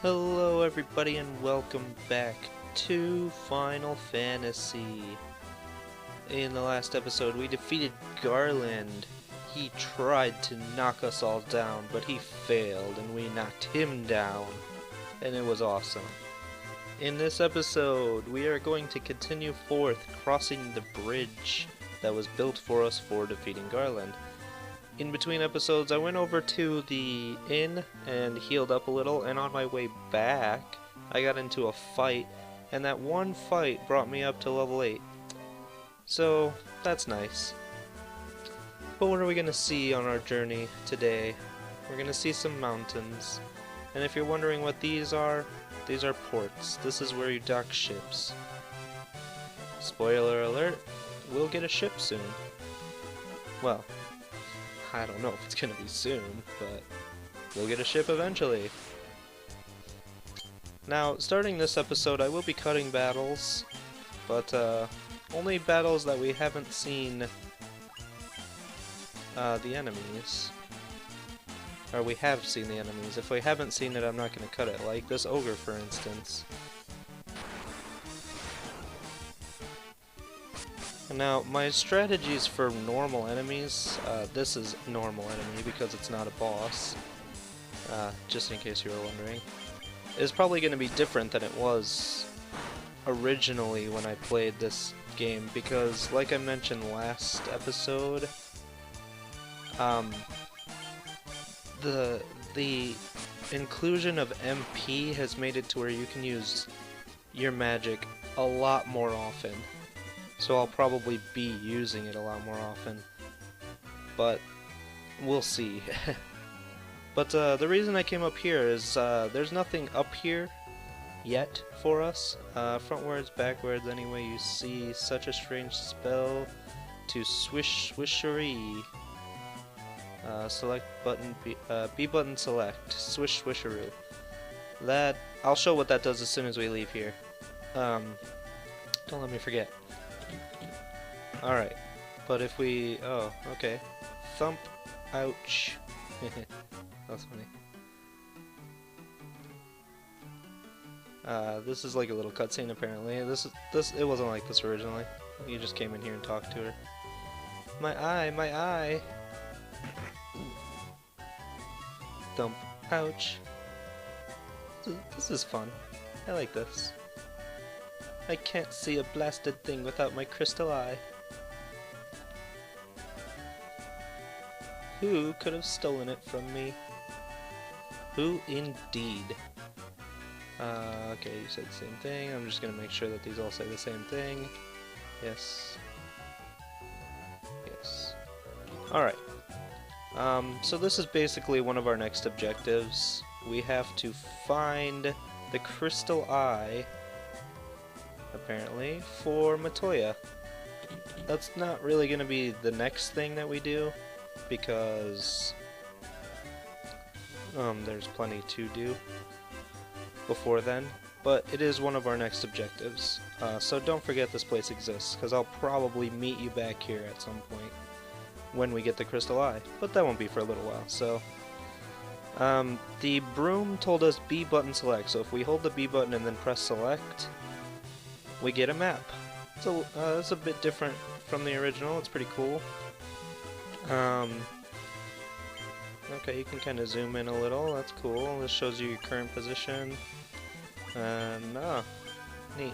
Hello everybody and welcome back to Final Fantasy. In the last episode we defeated Garland. He tried to knock us all down, but he failed and we knocked him down. And it was awesome. In this episode we are going to continue forth crossing the bridge that was built for us for defeating Garland. In between episodes, I went over to the inn and healed up a little, and on my way back, I got into a fight, and that one fight brought me up to level 8. So, that's nice. But what are we going to see on our journey today? We're going to see some mountains, and if you're wondering what these are ports. This is where you dock ships. Spoiler alert, we'll get a ship soon. Well, I don't know if it's gonna be soon, but we'll get a ship eventually. Now, starting this episode, I will be cutting battles, but only battles that we haven't seen the enemies. Or we have seen the enemies. If we haven't seen it, I'm not gonna cut it, like this ogre, for instance. Now, my strategies for normal enemies, this is normal enemy because it's not a boss, just in case you were wondering, is probably going to be different than it was originally when I played this game, because like I mentioned last episode, the inclusion of MP has made it to where you can use your magic a lot more often. So I'll probably be using it a lot more often, but we'll see. But the reason I came up here is there's nothing up here yet for us. Frontwards, backwards, any way you see such a strange spell to swish swishery. Select button, B button select, swish swisheroo. That, I'll show what that does as soon as we leave here. Don't let me forget. Alright, but if we... oh, okay. Thump. Ouch. That's funny. This is like a little cutscene apparently. It wasn't like this originally. You just came in here and talked to her. My eye, my eye! Thump. Ouch. This is fun. I like this. I can't see a blasted thing without my crystal eye. Who could have stolen it from me? Who indeed? Okay, you said the same thing. I'm just gonna make sure that these all say the same thing. Yes. Yes. Alright. So this is basically one of our next objectives. We have to find the crystal eye, apparently, for Matoya. That's not really gonna be the next thing that we do, because there's plenty to do before then, but it is one of our next objectives. So don't forget this place exists, because I'll probably meet you back here at some point when we get the crystal eye, but that won't be for a little while. So the broom told us B button select, so if we hold the B button and then press select, we get a map. So it's a bit different from the original. It's pretty cool. Okay, you can kind of zoom in a little. That's cool. This shows you your current position. Neat.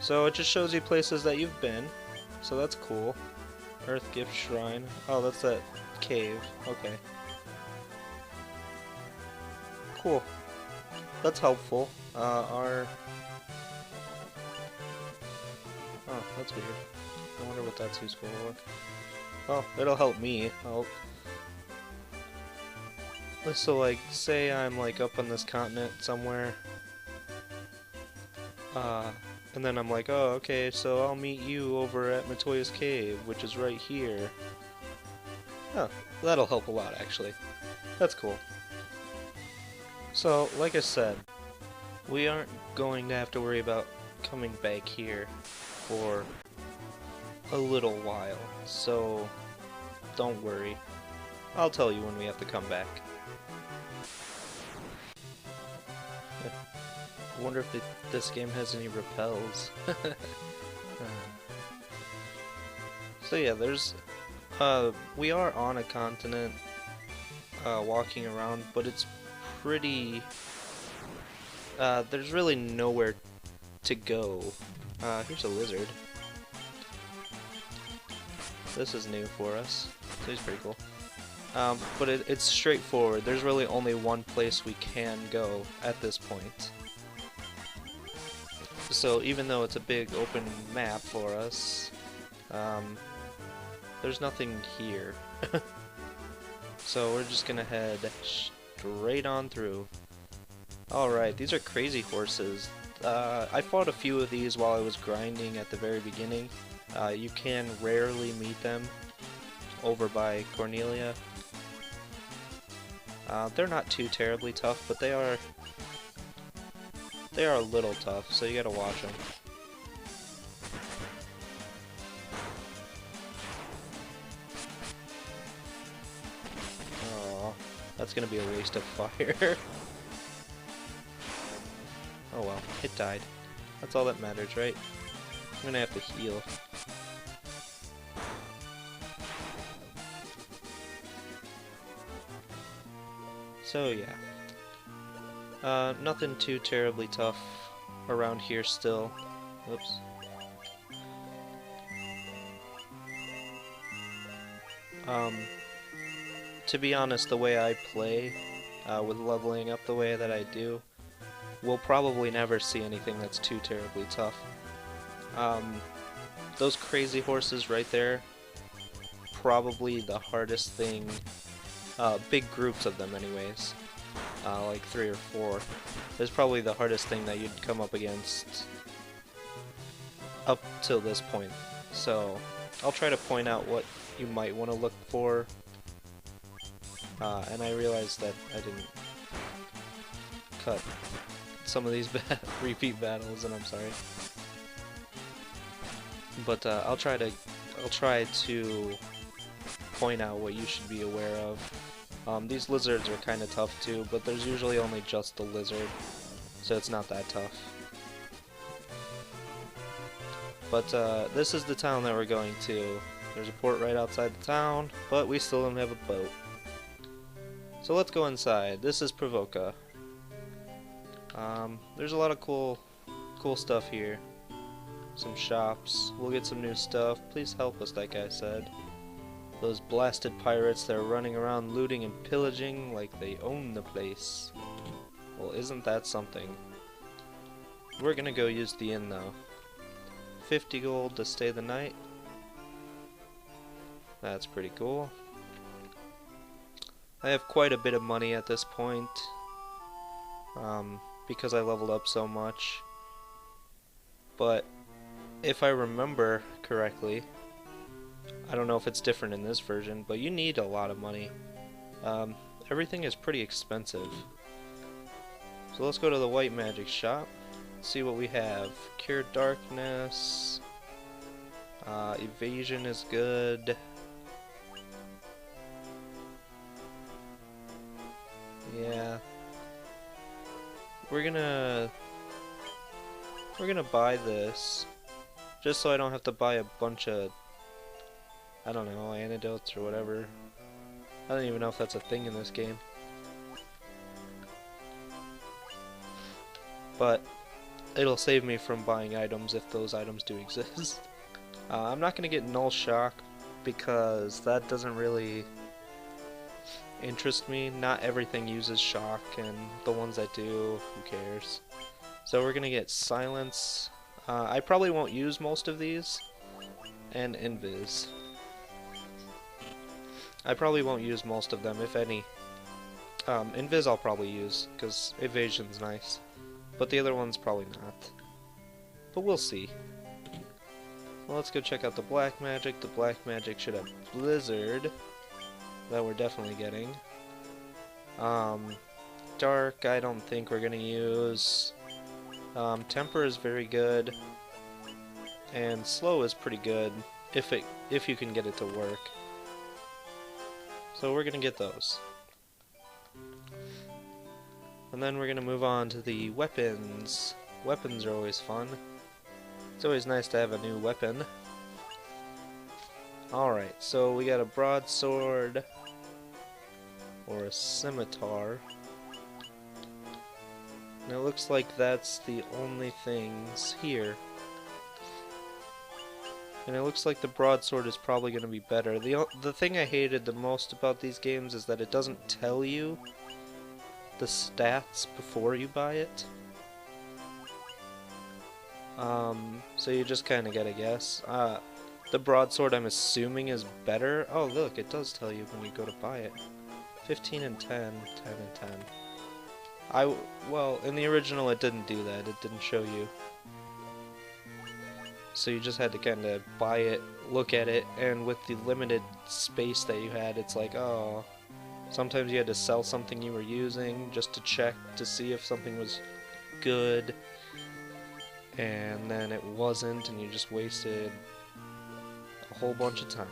So it just shows you places that you've been. So that's cool. Earth Gift Shrine. Oh, that's that cave. Okay. Cool. That's helpful. Oh, that's weird. I wonder what that's useful for. Oh, it'll help me. So, like, say I'm, like, up on this continent somewhere. And then I'm like, oh, okay, so I'll meet you over at Matoya's Cave, which is right here. Oh, that'll help a lot, actually. That's cool. So, like I said, we aren't going to have to worry about coming back here for a little while, so don't worry. I'll tell you when we have to come back. I wonder if this game has any repels. So yeah, we are on a continent, walking around, but it's pretty, there's really nowhere to go. Here's a lizard. This is new for us, so he's pretty cool. But it's straightforward. There's really only one place we can go at this point. So even though it's a big open map for us, there's nothing here. So we're just gonna head straight on through. Alright, these are crazy horses. I fought a few of these while I was grinding at the very beginning. You can rarely meet them over by Cornelia. They're not too terribly tough, but they are a little tough, so you gotta watch them. Oh, that's gonna be a waste of fire. Oh well, it died. That's all that matters, right? I'm gonna have to heal. So yeah. Nothing too terribly tough around here still. Oops. To be honest, the way I play, with leveling up the way that I do, we'll probably never see anything that's too terribly tough. Those crazy horses right there, probably the hardest thing, big groups of them anyways, like 3 or 4, is probably the hardest thing that you'd come up against up till this point. So I'll try to point out what you might want to look for, and I realized that I didn't cut some of these repeat battles, and I'm sorry. But I'll try to point out what you should be aware of. These lizards are kind of tough too, but there's usually only just the lizard, so it's not that tough. But this is the town that we're going to. There's a port right outside the town, but we still don't have a boat. So let's go inside. This is Pravoka. There's a lot of cool stuff here. Some shops. We'll get some new stuff. Please help us, that guy said. Those blasted pirates that are running around looting and pillaging like they own the place. Well, isn't that something? We're gonna go use the inn though. 50 gold to stay the night. That's pretty cool. I have quite a bit of money at this point, because I leveled up so much. But if I remember correctly, I don't know if it's different in this version, but you need a lot of money. Everything is pretty expensive. So let's go to the white magic shop, see what we have. Cure darkness, evasion is good. Yeah, we're gonna buy this just so I don't have to buy a bunch of, I don't know, antidotes or whatever. I don't even know if that's a thing in this game. But it'll save me from buying items if those items do exist. I'm not gonna get Null Shock because that doesn't really interest me. Not everything uses shock, and the ones that do, who cares? So we're gonna get Silence. I probably won't use most of these, and Invis. I probably won't use most of them, if any. Invis I'll probably use, because Evasion's nice. But the other ones probably not. But we'll see. Well, let's go check out the Black Magic. The Black Magic should have Blizzard. That we're definitely getting. Dark, I don't think we're gonna use. Temper is very good, and Slow is pretty good if you can get it to work. So we're gonna get those. And then we're gonna move on to the weapons. Weapons are always fun. It's always nice to have a new weapon. Alright, so we got a broadsword, or a scimitar. And it looks like that's the only things here. And it looks like the broadsword is probably going to be better. The thing I hated the most about these games is that it doesn't tell you the stats before you buy it. So you just kind of gotta guess. The broadsword, I'm assuming, is better. Oh, look, it does tell you when you go to buy it. 15 and 10, 10 and 10. Well, in the original it didn't do that. It didn't show you. So you just had to kind of buy it, look at it, and with the limited space that you had, it's like, oh... Sometimes you had to sell something you were using just to check to see if something was good. And then it wasn't, and you just wasted a whole bunch of time.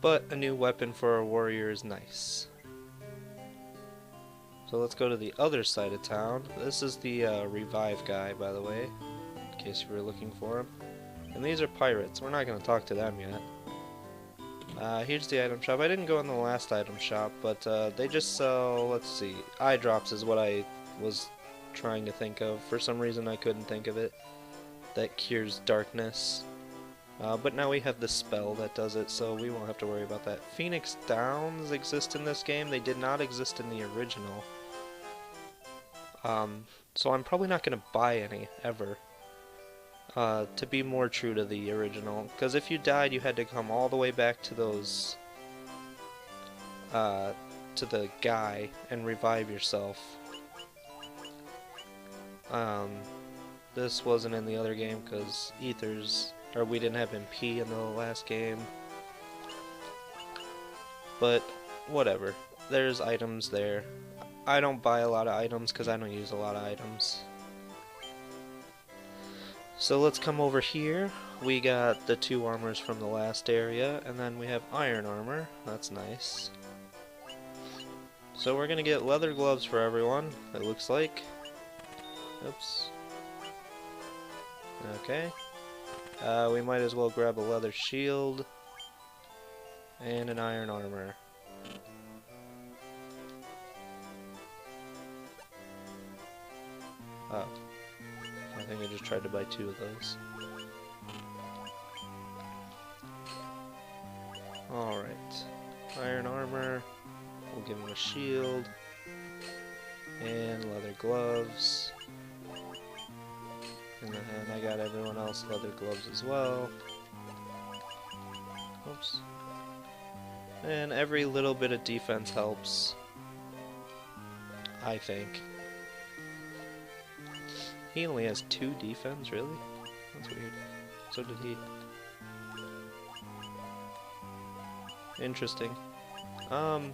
But a new weapon for a warrior is nice. So let's go to the other side of town. This is the revive guy, by the way, in case you were looking for him. And these are pirates. We're not going to talk to them yet. Here's the item shop. I didn't go in the last item shop, but they just sell, let's see, eye drops is what I was trying to think of. For some reason I couldn't think of it. That cures darkness. But now we have the spell that does it, so we won't have to worry about that. Phoenix Downs exist in this game. They did not exist in the original. So I'm probably not going to buy any, ever. To be more true to the original. Because if you died, you had to come all the way back to those... to the guy and revive yourself. This wasn't in the other game because Ethers, or we didn't have MP in the last game. But whatever, there's items there. I don't buy a lot of items because I don't use a lot of items. So let's come over here. We got the 2 armors from the last area, and then we have iron armor. That's nice. So we're gonna get leather gloves for everyone, it looks like. Oops. Okay. We might as well grab a leather shield and an iron armor. Oh. I think I just tried to buy 2 of those. Alright. Iron armor. We'll give him a shield. And leather gloves. And then I got everyone else leather gloves as well. Oops. And every little bit of defense helps. I think. He only has 2 defense, really? That's weird. So did he. Interesting. But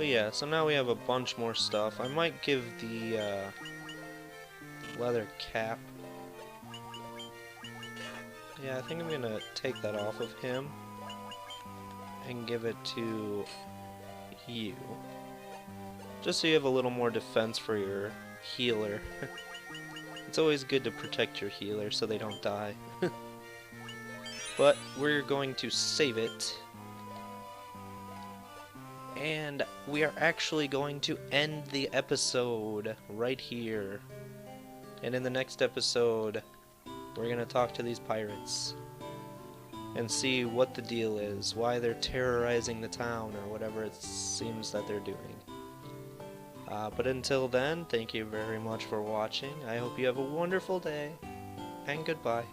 yeah, so now we have a bunch more stuff. I might give the leather cap. Yeah, I think I'm gonna take that off of him and give it to you. Just so you have a little more defense for your healer. It's always good to protect your healer so they don't die. But we're going to save it. And we are actually going to end the episode right here. And in the next episode, we're going to talk to these pirates and see what the deal is, why they're terrorizing the town, or whatever it seems that they're doing. But until then, thank you very much for watching. I hope you have a wonderful day, and goodbye.